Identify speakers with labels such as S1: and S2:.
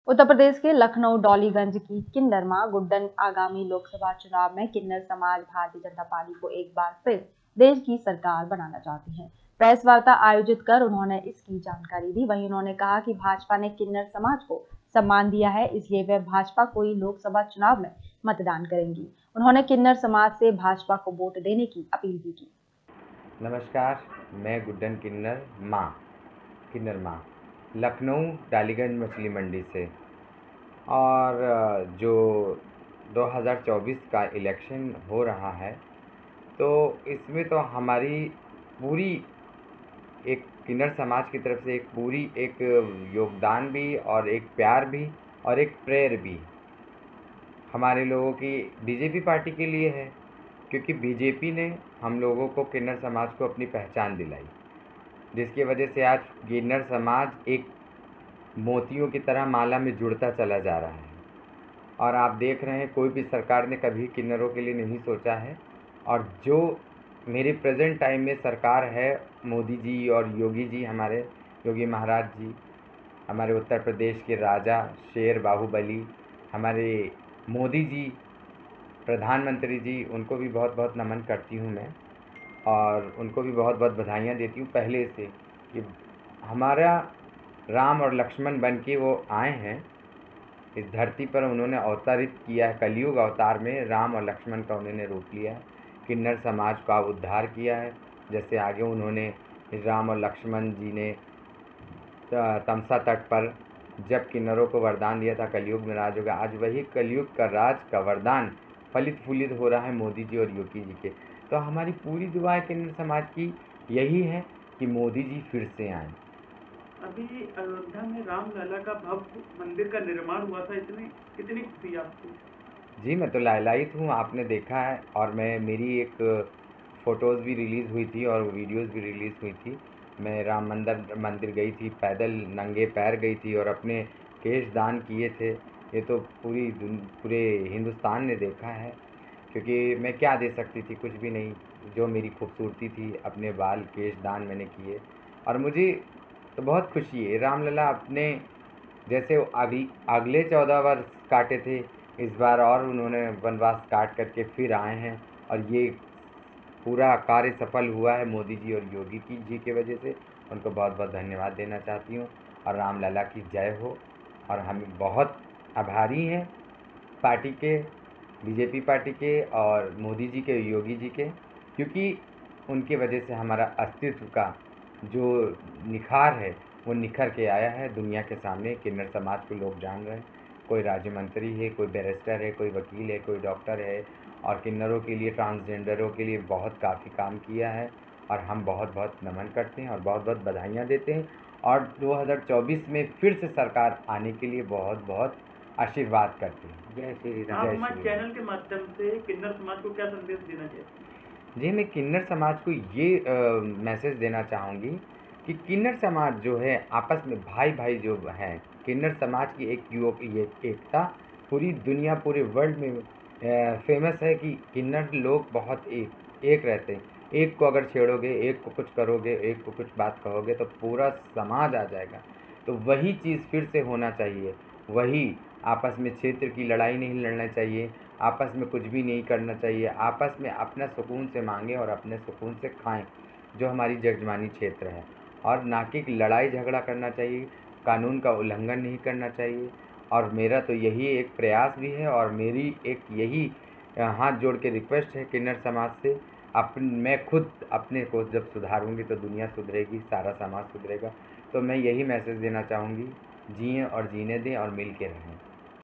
S1: उत्तर प्रदेश के लखनऊ डॉलीगंज की किन्नर मां गुड्डन आगामी लोकसभा चुनाव में किन्नर समाज भारतीय जनता पार्टी को एक बार फिर देश की सरकार बनाना चाहती है। प्रेस वार्ता आयोजित कर उन्होंने इसकी जानकारी दी। वहीं उन्होंने कहा कि भाजपा ने किन्नर समाज को सम्मान दिया है, इसलिए वे भाजपा को ही लोकसभा चुनाव में मतदान करेंगी। उन्होंने किन्नर समाज से भाजपा को वोट देने की अपील भी की।
S2: नमस्कार, मैं गुड्डन किन्नर माँ लखनऊ डालीगंज मछली मंडी से। और जो 2024 का इलेक्शन हो रहा है, तो इसमें तो हमारी पूरी एक किन्नर समाज की तरफ से एक योगदान भी और एक प्यार भी और एक प्रेयर भी हमारे लोगों की बीजेपी पार्टी के लिए है, क्योंकि बीजेपी ने हम लोगों को, किन्नर समाज को, अपनी पहचान दिलाई, जिसकी वजह से आज किन्नर समाज एक मोतियों की तरह माला में जुड़ता चला जा रहा है। और आप देख रहे हैं, कोई भी सरकार ने कभी किन्नरों के लिए नहीं सोचा है। और जो मेरे प्रेजेंट टाइम में सरकार है, मोदी जी और योगी जी, हमारे योगी महाराज जी, हमारे उत्तर प्रदेश के राजा, शेर, बाहुबली, हमारे मोदी जी, प्रधानमंत्री जी, उनको भी बहुत बहुत नमन करती हूँ मैं, और उनको भी बहुत बहुत बधाइयाँ देती हूँ पहले से कि हमारा राम और लक्ष्मण बन के वो आए हैं इस धरती पर। उन्होंने अवतरित किया है, कलयुग अवतार में राम और लक्ष्मण का उन्होंने रूप लिया है, किन्नर समाज का उद्धार किया है। जैसे आगे उन्होंने राम और लक्ष्मण जी ने तमसा तट पर जब किन्नरों को वरदान दिया था, कलयुग में राज होगा, आज वही कलयुग का राज का वरदान फलित फूलित हो रहा है मोदी जी और योगी जी के। तो हमारी पूरी दुआएं किन्नर समाज की यही है कि मोदी जी फिर से आएँ।
S3: अभी अयोध्या में रामलला का भव्य मंदिर का निर्माण हुआ था, कितनी खुशी आपको?
S2: जी, मैं तो लालायित हूँ, आपने देखा है। और मेरी एक फ़ोटोज़ भी रिलीज़ हुई थी और वीडियोज़ भी रिलीज़ हुई थी। मैं राम मंदिर गई थी, पैदल नंगे पैर गई थी और अपने केश दान किए थे। ये तो पूरे हिंदुस्तान ने देखा है, क्योंकि मैं क्या दे सकती थी, कुछ भी नहीं। जो मेरी खूबसूरती थी, अपने बाल केश दान मैंने किए। और मुझे तो बहुत खुशी है, रामलला अपने जैसे वो अगले 14 वर्ष काटे थे, इस बार और उन्होंने वनवास काट करके फिर आए हैं। और ये पूरा कार्य सफल हुआ है मोदी जी और योगी जी की वजह से। उनको बहुत बहुत धन्यवाद देना चाहती हूँ। और रामलला की जय हो। और हम बहुत आभारी हैं पार्टी के, बीजेपी पार्टी के और मोदी जी के, योगी जी के, क्योंकि उनकी वजह से हमारा अस्तित्व का जो निखार है वो निखर के आया है दुनिया के सामने। किन्नर समाज को लोग जान रहे हैं। कोई राज्य मंत्री है, कोई बैरिस्टर है, कोई वकील है, कोई डॉक्टर है, और किन्नरों के लिए, ट्रांसजेंडरों के लिए बहुत काफ़ी काम किया है। और हम बहुत बहुत नमन करते हैं और बहुत बहुत बधाइयाँ देते हैं। और 2024 में फिर से सरकार आने के लिए बहुत बहुत आशीर्वाद करते हैं। जय श्री राम।
S3: आप हमारे चैनल के माध्यम से किन्नर समाज को क्या संदेश देना चाहते हैं?
S2: जी, मैं किन्नर समाज को ये मैसेज देना चाहूँगी कि किन्नर समाज जो है आपस में भाई भाई जो हैं, किन्नर समाज की ये एकता पूरी दुनिया, पूरे वर्ल्ड में फेमस है कि किन्नर लोग बहुत एक रहते हैं। एक को अगर छेड़ोगे, एक को कुछ करोगे, एक को कुछ बात कहोगे, तो पूरा समाज आ जाएगा। तो वही चीज़ फिर से होना चाहिए। वही आपस में क्षेत्र की लड़ाई नहीं लड़ना चाहिए, आपस में कुछ भी नहीं करना चाहिए। आपस में अपना सुकून से मांगें और अपने सुकून से खाएं, जो हमारी जजमानी क्षेत्र है। और ना कि लड़ाई झगड़ा करना चाहिए, कानून का उल्लंघन नहीं करना चाहिए। और मेरा तो यही एक प्रयास भी है और मेरी एक यही हाथ जोड़ के रिक्वेस्ट है किन्नर समाज से। मैं खुद अपने को जब सुधारूंगी तो दुनिया सुधरेगी, सारा समाज सुधरेगा। तो मैं यही मैसेज देना चाहूँगी, जिएं और जीने दें और मिल के रहें।